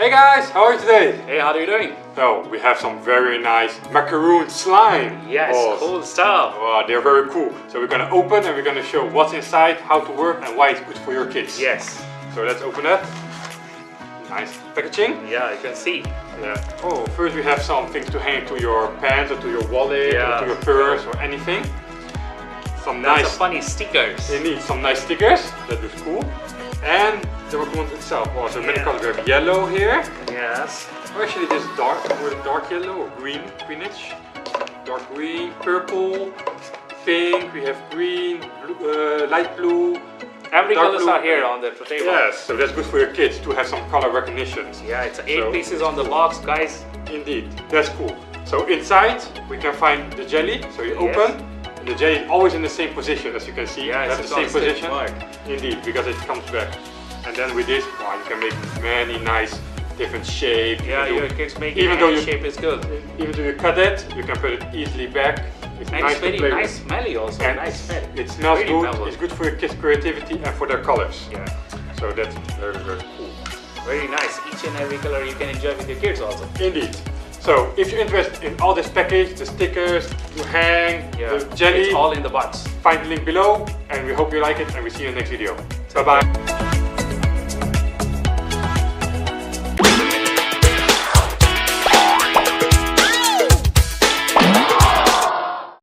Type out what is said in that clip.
Hey guys, how are you today? Hey, how are you doing? So, we have some very nice macaroon slime. Yes, balls. cool stuff. Oh, they're very cool. So we're gonna open and we're gonna show what's inside, how to work and why it's good for your kids. Yes. So let's open that. Nice packaging. Yeah, you can see. Yeah. Oh, first we have some things to hang to your pants or to your wallet or to your purse or anything. Some That's nice funny stickers. You need some nice stickers. That looks cool. And the macaroon itself. Oh, so many colors. We have yellow here. Yes. Or actually this dark yellow or greenish. Dark green, purple, pink. We have green, blue, light blue. Every colors blue. are here on the table. Yes, so that's good for your kids to have some color recognition. Yeah, it's 8 pieces on the box, guys. Indeed, that's cool. So inside we can find the jelly. So you open. And the jelly is always in the same position, as you can see. Yeah, that's it's the same position. Mark. Indeed, because it comes back. And then with this, wow, you can make many nice different shapes. Yeah, your kids make it. Even though you shape is good. Even though you cut it, you can put it easily back. It's and nice it's very to play nice with. smelly also. And nice smell. it smells really good. mellow. It's good for your kids' creativity and for their colors. Yeah. So that's very, very cool. Very nice. Each and every color you can enjoy with your kids also. Indeed. So if you're interested in all this package, the stickers, to hang, the jelly, it's all in the box. find the link below, and we hope you like it, and we see you in the next video. Bye bye.